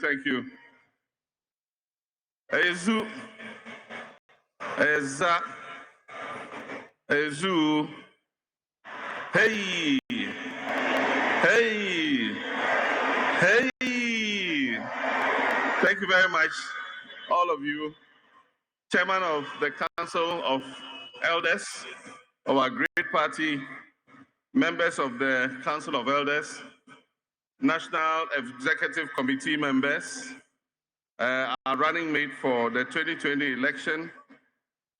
Thank you. Ezu, Eza, Ezu. Hey, hey, hey. Thank you very much, all of you. Chairman of the Council of Elders of our great party, members of the Council of Elders, National Executive Committee members, our running mate for the 2020 election,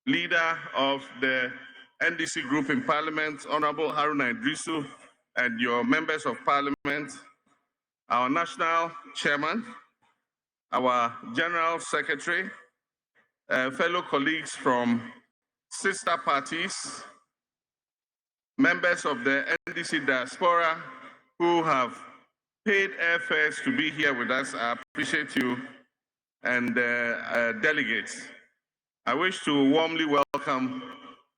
leader of the NDC group in Parliament, Honorable Haruna Idrisu, and your members of Parliament, our national chairman, our general secretary, fellow colleagues from sister parties, members of the NDC diaspora who have paid airfares to be here with us. I appreciate you, and delegates. I wish to warmly welcome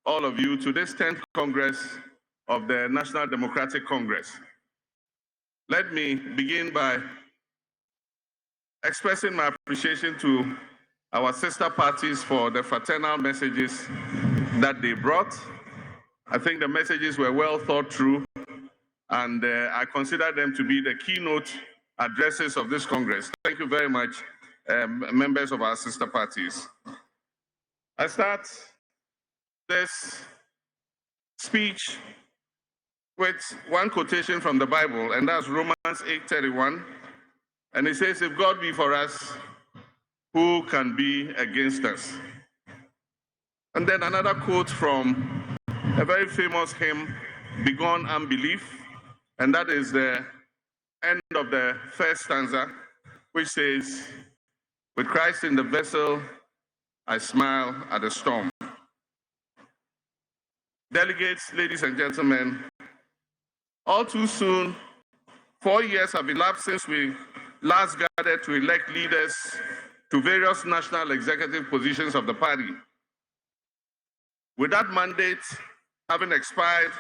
all of you to this 10th Congress of the National Democratic Congress. Let me begin by expressing my appreciation to our sister parties for the fraternal messages that they brought. I think the messages were well thought through, and I consider them to be the keynote addresses of this Congress. Thank you very much, members of our sister parties. I start this speech with one quotation from the Bible, and that's Romans 8:31. And it says, if God be for us, who can be against us? And then another quote from a very famous hymn, Begone Unbelief, and that is the end of the first stanza, which says, with Christ in the vessel, I smile at the storm. Delegates, ladies and gentlemen, all too soon, 4 years have elapsed since we last gathered to elect leaders to various national executive positions of the party. With that mandate having expired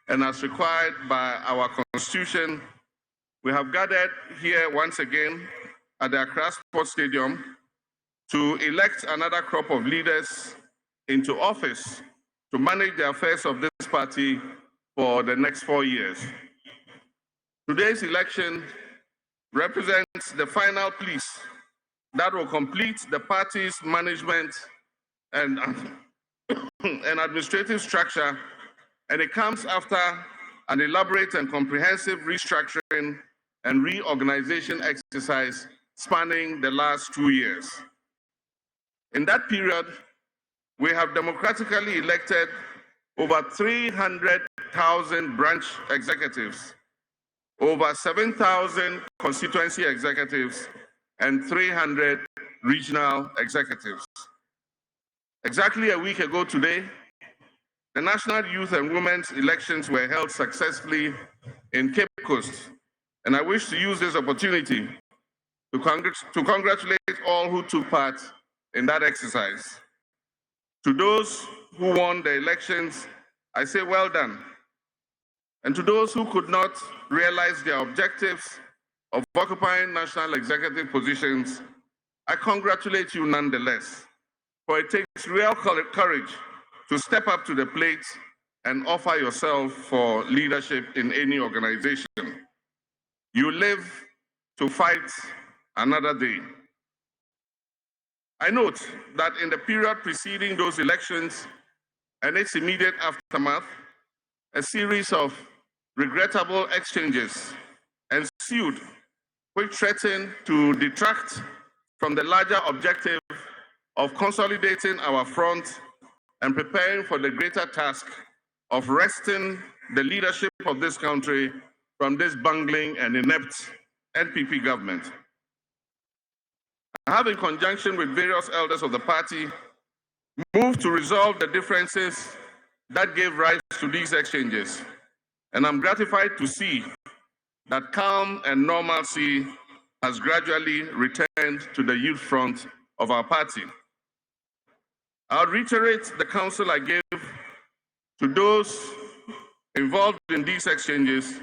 and as required by our Constitution, we have gathered here once again at the Accra Sports Stadium to elect another crop of leaders into office to manage the affairs of this party for the next 4 years. Today's election represents the final piece that will complete the party's management and administrative structure, and it comes after an elaborate and comprehensive restructuring and reorganization exercise spanning the last 2 years. In that period, we have democratically elected over 300,000 branch executives, over 7,000 constituency executives, and 300 regional executives. Exactly a week ago today, the National Youth and Women's elections were held successfully in Cape Coast, and I wish to use this opportunity to congratulate all who took part in that exercise. To those who won the elections, I say well done. And to those who could not realize their objectives of occupying national executive positions, I congratulate you nonetheless, for it takes real courage to step up to the plate and offer yourself for leadership in any organization. You live to fight another day. I note that in the period preceding those elections and its immediate aftermath, a series of regrettable exchanges ensued, which threatened to detract from the larger objective of consolidating our front and preparing for the greater task of wresting the leadership of this country from this bungling and inept NPP government. I have, in conjunction with various elders of the party, moved to resolve the differences that gave rise to these exchanges, and I'm gratified to see that calm and normalcy has gradually returned to the youth front of our party. I'll reiterate the counsel I gave to those involved in these exchanges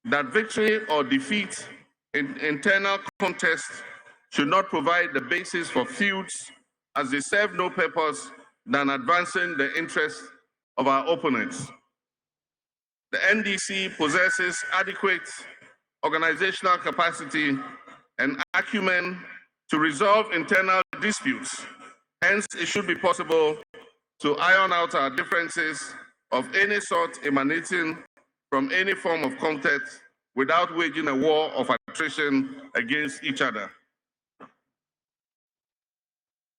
that victory or defeat in internal contests should not provide the basis for feuds, as they serve no purpose than advancing the interests of our opponents. The NDC possesses adequate organizational capacity and acumen to resolve internal disputes. Hence, it should be possible to iron out our differences of any sort emanating from any form of contest without waging a war of attrition against each other.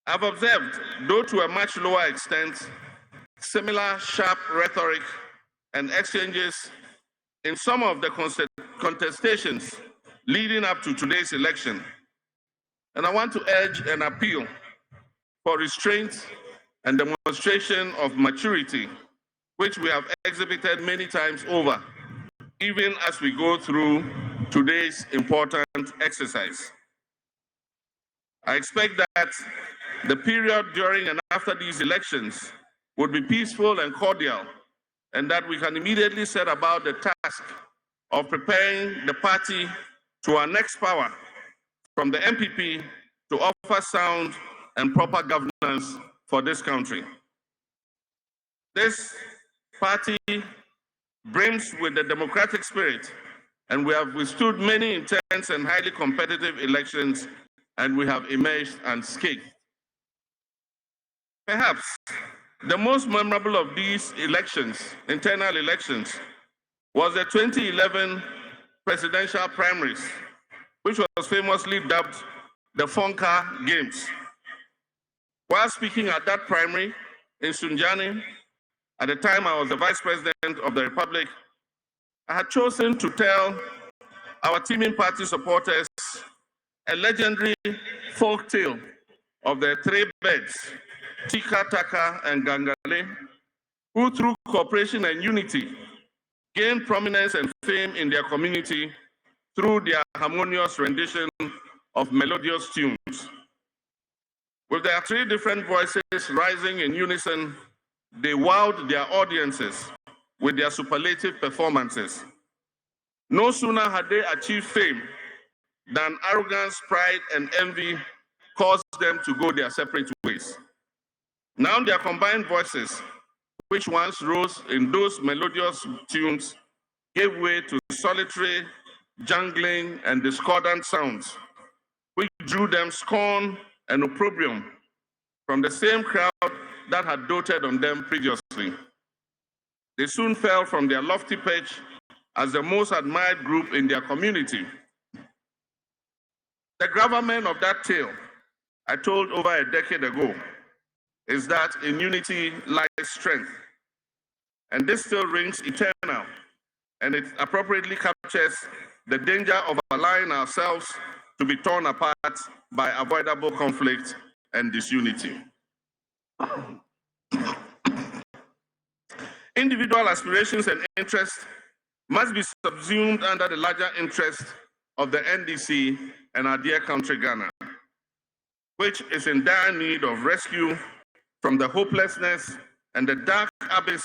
I've observed, though to a much lower extent, similar sharp rhetoric and exchanges in some of the contestations leading up to today's election. And I want to urge an appeal for restraint and demonstration of maturity, which we have exhibited many times over, even as we go through today's important exercise. I expect that the period during and after these elections would be peaceful and cordial, and that we can immediately set about the task of preparing the party to our next power from the MPP to offer sound and proper governance for this country. This party brims with the democratic spirit, and we have withstood many intense and highly competitive elections, and we have emerged unscathed. Perhaps the most memorable of these elections, internal elections, was the 2011 presidential primaries, which was famously dubbed the Fonka Games. While speaking at that primary in Sunjani, at the time I was the Vice President of the Republic, I had chosen to tell our teaming party supporters a legendary folk tale of the three birds, Tika, Taka, and Gangale, who through cooperation and unity gained prominence and fame in their community through their harmonious rendition of melodious tunes. With their three different voices rising in unison, they wowed their audiences with their superlative performances. No sooner had they achieved fame than arrogance, pride, and envy caused them to go their separate ways. Now their combined voices, which once rose in those melodious tunes, gave way to solitary, jangling, and discordant sounds, which drew them scorn and opprobrium from the same crowd that had doted on them previously. They soon fell from their lofty perch as the most admired group in their community. The gravamen of that tale, I told over a decade ago, is that in unity lies strength. And this still rings eternal, and it appropriately captures the danger of allowing ourselves to be torn apart by avoidable conflict and disunity. Individual aspirations and interests must be subsumed under the larger interest of the NDC and our dear country Ghana, which is in dire need of rescue from the hopelessness and the dark abyss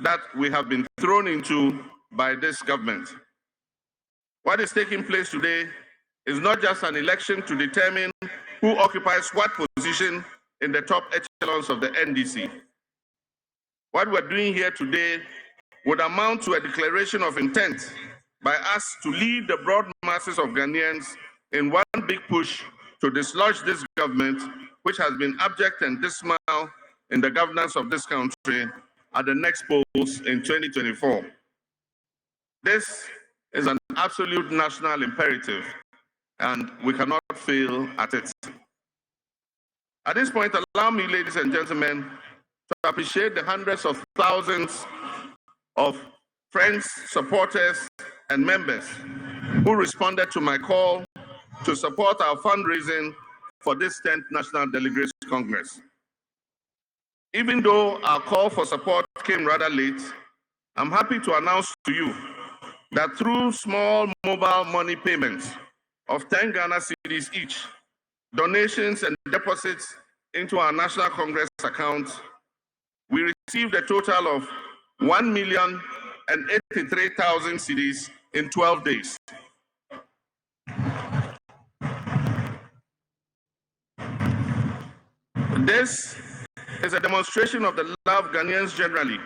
that we have been thrown into by this government. What is taking place today is not just an election to determine who occupies what position in the top echelons of the NDC. What we're doing here today would amount to a declaration of intent by us to lead the broad masses of Ghanaians in one big push to dislodge this government, which has been abject and dismal in the governance of this country at the next polls in 2024. This is an absolute national imperative, and we cannot fail at it. At this point, allow me, ladies and gentlemen, to appreciate the hundreds of thousands of friends, supporters, and members who responded to my call to support our fundraising for this 10th National Delegates Congress. Even though our call for support came rather late, I'm happy to announce to you that through small mobile money payments of 10 Ghana cedis each, donations and deposits into our National Congress account, we received a total of 1,083,000 cedis in 12 days. This is a demonstration of the love Ghanaians generally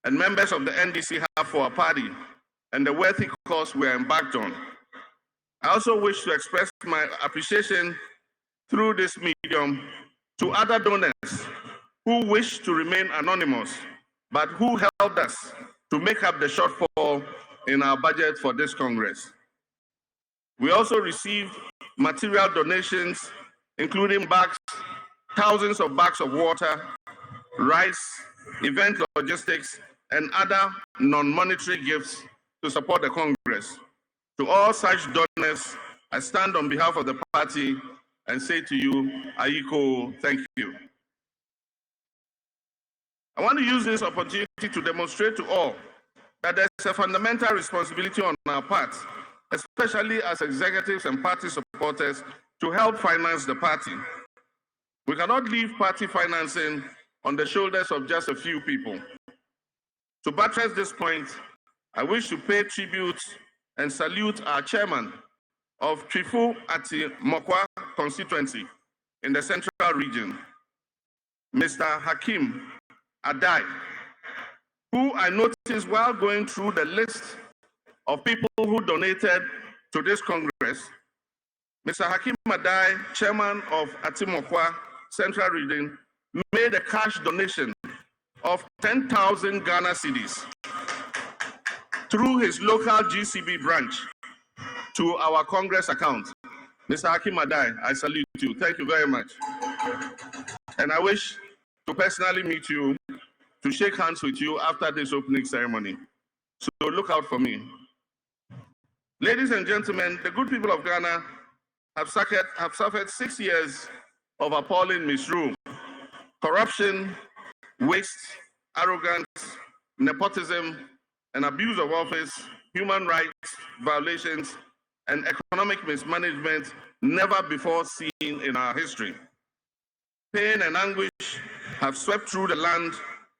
and members of the NDC have for our party and the worthy cause we are embarked on. I also wish to express my appreciation through this medium to other donors who wish to remain anonymous, but who helped us to make up the shortfall in our budget for this Congress. We also received material donations, including bags, thousands of bags of water, rice, event logistics, and other non-monetary gifts to support the Congress. To all such donors, I stand on behalf of the party and say to you, Ayiko, thank you. I want to use this opportunity to demonstrate to all that there's a fundamental responsibility on our part, especially as executives and party supporters, to help finance the party. We cannot leave party financing on the shoulders of just a few people. To buttress this point, I wish to pay tribute and salute our chairman of Trifu Ati Mokwa constituency in the Central Region, Mr. Hakim Adai, who I noticed while going through the list of people who donated to this Congress. Mr. Hakim Adai, chairman of Ati Mokwa Central Region, made a cash donation of 10,000 Ghana cedis through his local GCB branch to our Congress account. Mr. Hakim Adai, I salute you. Thank you very much. And I wish to personally meet you, to shake hands with you after this opening ceremony. So look out for me. Ladies and gentlemen, the good people of Ghana have suffered 6 years of appalling misrule, corruption, waste, arrogance, nepotism, and abuse of office, human rights violations, and economic mismanagement never before seen in our history. Pain and anguish have swept through the land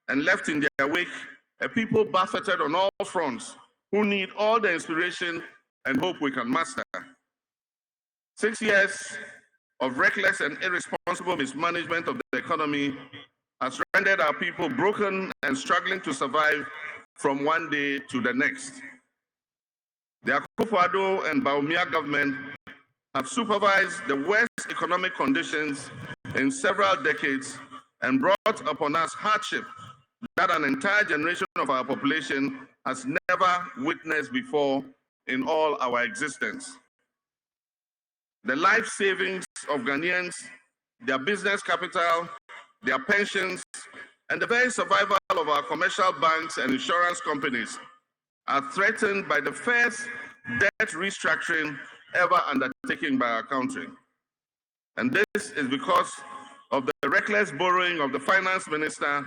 and left in their wake a people buffeted on all fronts who need all the inspiration and hope we can master. 6 years of reckless and irresponsible mismanagement of the economy has rendered our people broken and struggling to survive from one day to the next. The Akufo-Addo and Bawumia government have supervised the worst economic conditions in several decades and brought upon us hardship that an entire generation of our population has never witnessed before in all our existence. The life savings of Ghanaians, their business capital, their pensions, and the very survival of our commercial banks and insurance companies are threatened by the first debt restructuring ever undertaken by our country. And this is because of the reckless borrowing of the finance minister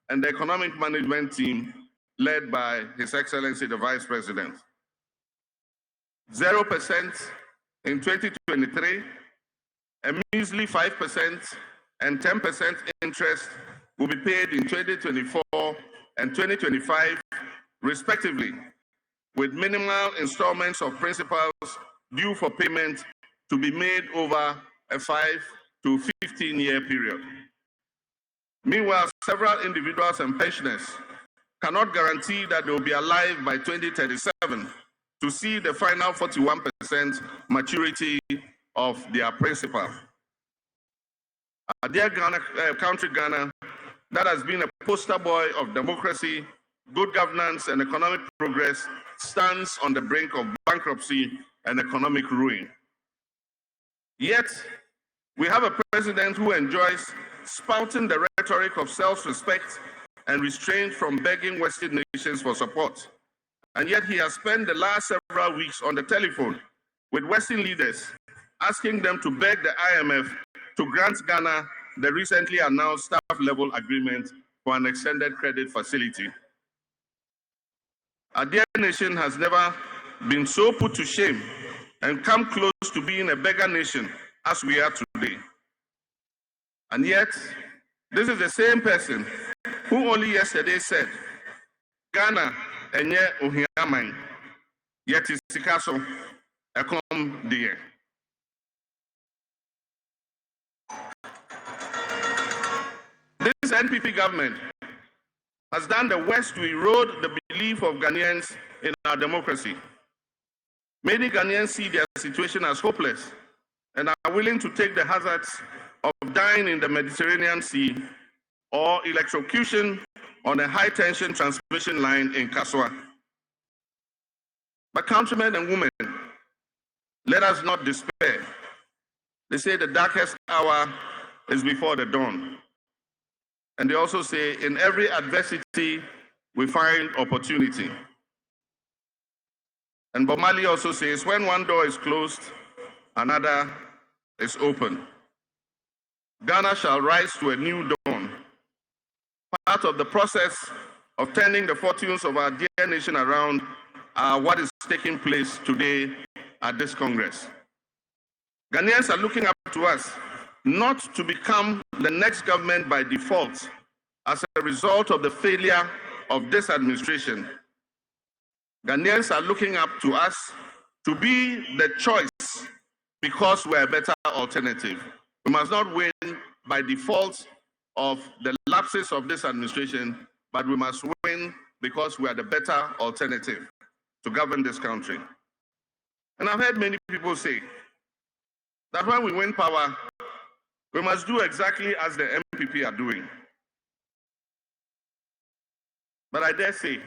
and the economic management team led by His Excellency the Vice President. 0% in 2023, a measly 5% and 10% interest will be paid in 2024 and 2025, respectively, with minimal installments of principals due for payment to be made over a 5 to 15-year period. Meanwhile, several individuals and pensioners cannot guarantee that they will be alive by 2037 to see the final 41% maturity of their principal. Our dear country Ghana, that has been a poster boy of democracy, good governance, and economic progress, stands on the brink of bankruptcy and economic ruin. Yet, we have a president who enjoys spouting the rhetoric of self-respect and restraint from begging Western nations for support. And yet he has spent the last several weeks on the telephone with Western leaders, asking them to beg the IMF to grant Ghana the recently announced staff-level agreement for an extended credit facility. Our dear nation has never been so put to shame and come close to being a beggar nation as we are today. And yet, this is the same person who only yesterday said, Ghana enye ohiaman, yet is sikaso ekom dear. NPP government has done the worst to erode the belief of Ghanaians in our democracy. Many Ghanaians see their situation as hopeless and are willing to take the hazards of dying in the Mediterranean Sea or electrocution on a high-tension transmission line in Kaswa. But countrymen and women, let us not despair. They say the darkest hour is before the dawn. And they also say, in every adversity, we find opportunity. And Bob Marley also says, when one door is closed, another is open. Ghana shall rise to a new dawn. Part of the process of turning the fortunes of our dear nation around are what is taking place today at this Congress. Ghanaians are looking up to us not to become the next government by default as a result of the failure of this administration. Ghanaians are looking up to us to be the choice because we're a better alternative. We must not win by default of the lapses of this administration, but we must win because we are the better alternative to govern this country. And I've heard many people say that when we win power, we must do exactly as the MPP are doing. But I dare say,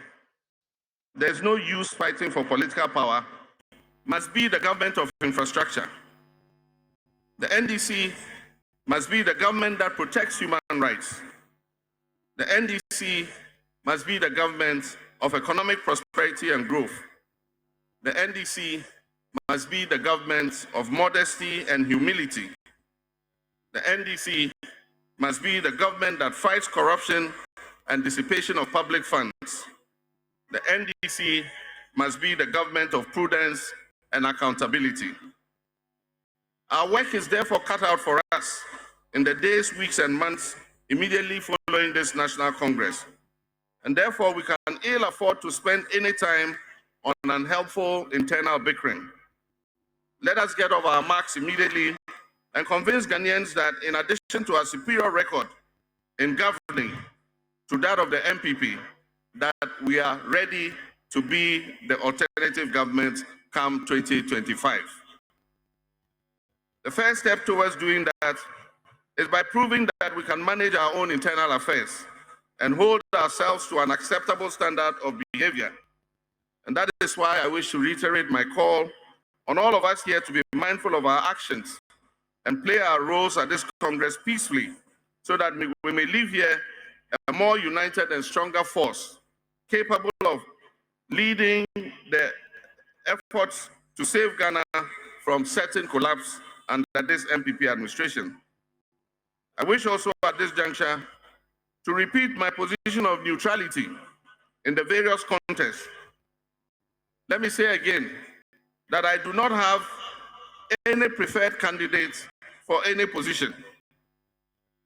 there's no use fighting for political power. Must be the government of infrastructure. The NDC must be the government that protects human rights. The NDC must be the government of economic prosperity and growth. The NDC must be the government of modesty and humility. The NDC must be the government that fights corruption and dissipation of public funds. The NDC must be the government of prudence and accountability. Our work is therefore cut out for us in the days, weeks, and months immediately following this National Congress. And therefore, we can ill afford to spend any time on unhelpful internal bickering. Let us get off our marks immediately and convince Ghanaians that in addition to our superior record in governing to that of the MPP, that we are ready to be the alternative government come 2025. The first step towards doing that is by proving that we can manage our own internal affairs and hold ourselves to an acceptable standard of behavior. And that is why I wish to reiterate my call on all of us here to be mindful of our actions and play our roles at this Congress peacefully so that we may leave here a more united and stronger force capable of leading the efforts to save Ghana from certain collapse under this MPP administration. I wish also at this juncture to repeat my position of neutrality in the various contests. Let me say again that I do not have any preferred candidate for any position.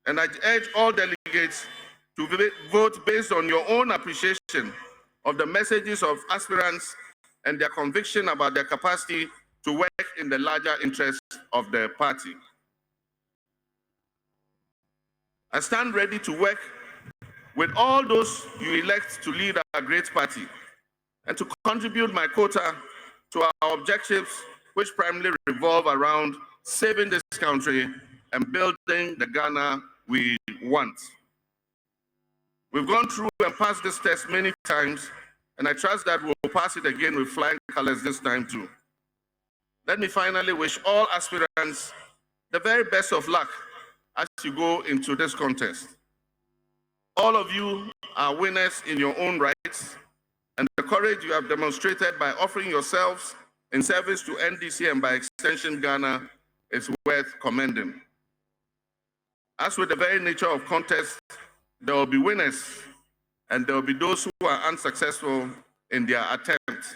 And I urge all delegates to vote based on your own appreciation of the messages of aspirants and their conviction about their capacity to work in the larger interests of the party. I stand ready to work with all those you elect to lead our great party and to contribute my quota to our objectives, which primarily revolve around saving this country and building the Ghana we want. We've gone through and passed this test many times, and I trust that we'll pass it again with flying colors this time too. Let me finally wish all aspirants the very best of luck as you go into this contest. All of you are winners in your own rights, and the courage you have demonstrated by offering yourselves in service to NDC and by extension Ghana is worth commending. As with the very nature of contest, there will be winners and there will be those who are unsuccessful in their attempt.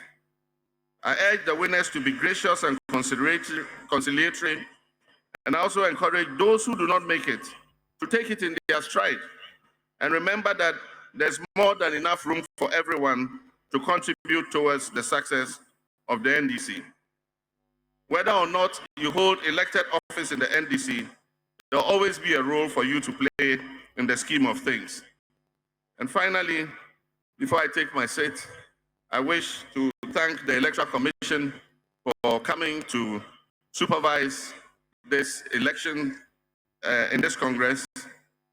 I urge the winners to be gracious and conciliatory, and I also encourage those who do not make it to take it in their stride. And remember that there's more than enough room for everyone to contribute towards the success of the NDC. Whether or not you hold elected office in the NDC, there'll always be a role for you to play in the scheme of things. And finally, before I take my seat, I wish to thank the Electoral Commission for coming to supervise this election in this Congress.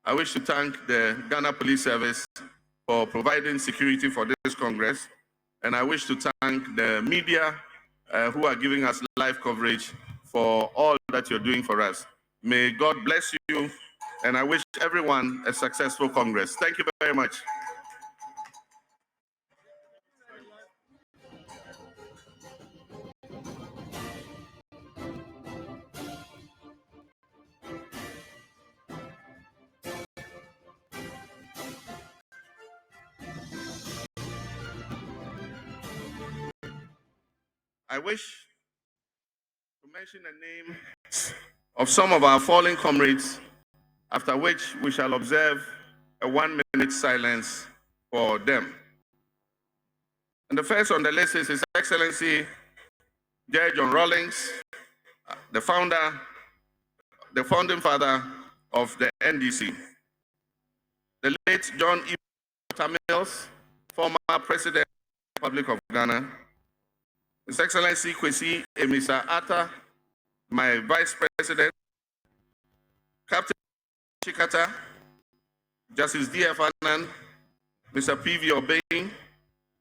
I wish to thank the Ghana Police Service for providing security for this Congress. And I wish to thank the media who are giving us live coverage for all that you're doing for us. May God bless you, and I wish everyone a successful Congress. Thank you very much. I wish to mention the names of some of our fallen comrades, after which we shall observe a 1-minute silence for them. And the first on the list is His Excellency J. John Rawlings, the founding father of the NDC. The late John E. Tamils, former President of the Republic of Ghana. His Excellency Kwesi Emisa Atta, my Vice President. Captain Chikata, Justice D.F. Annan, Mr. P.V. Obeng,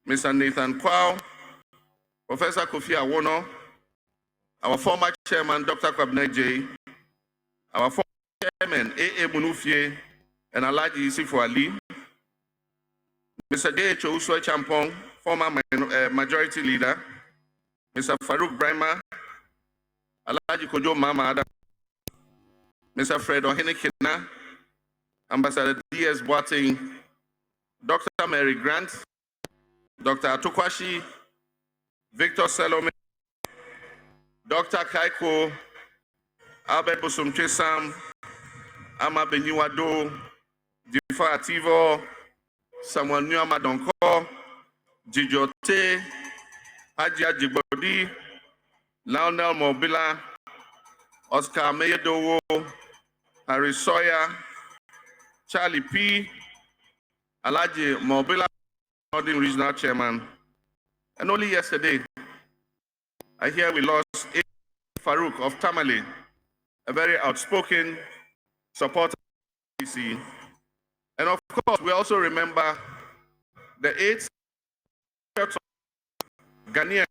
Mr. Nathan Kwao, Professor Kofi Awono, our former chairman, Dr. Kwabena J, our former chairman, A.A. Munufie, and Alhaji Isifu Ali, Mr. J.H. Usoi Champong, former majority leader, Mr. Farouk Brahma, Alhaji Kojo Mama Adam, Mr. Fred Ohenekina, Ambassador D.S. Boateng, Dr. Mary Grant, Dr. Atokwashi, Victor Salome, Dr. Kaiko, Albert Bosumche Sam, Ama Beniwado, Difa Ativo, Samuel Nyama Donko, Jijote, Hajia Jibodi, Lionel Mobila, Oscar Meyedowo, Harry Sawyer, Charlie P, Alhaji Mobila, Northern Regional Chairman. And only yesterday, I hear we lost A. Farouk of Tamale, a very outspoken supporter of NDC. And of course, we also remember the 8 Ghanaians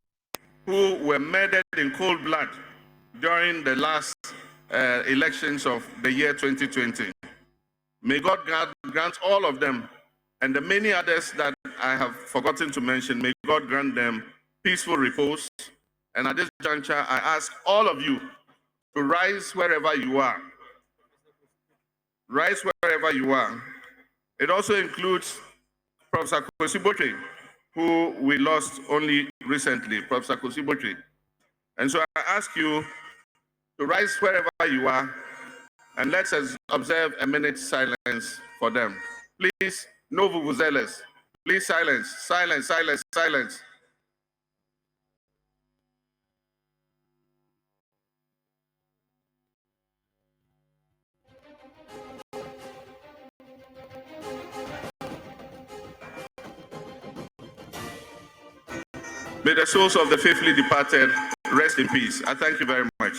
who were murdered in cold blood during the last elections of the year 2020. May God grant all of them, and the many others that I have forgotten to mention, may God grant them peaceful repose. And at this juncture, I ask all of you to rise wherever you are. Rise wherever you are. It also includes Professor Kwesi Botre, who we lost only recently, Professor Kwesi Botre. And so I ask you to rise wherever you are, and let's observe a minute's silence for them. Please, no vuvuzelas. Please silence, silence, silence, silence. May the souls of the faithfully departed rest in peace. I thank you very much.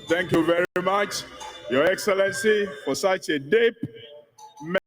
Thank you very much, Your Excellency, for such a deep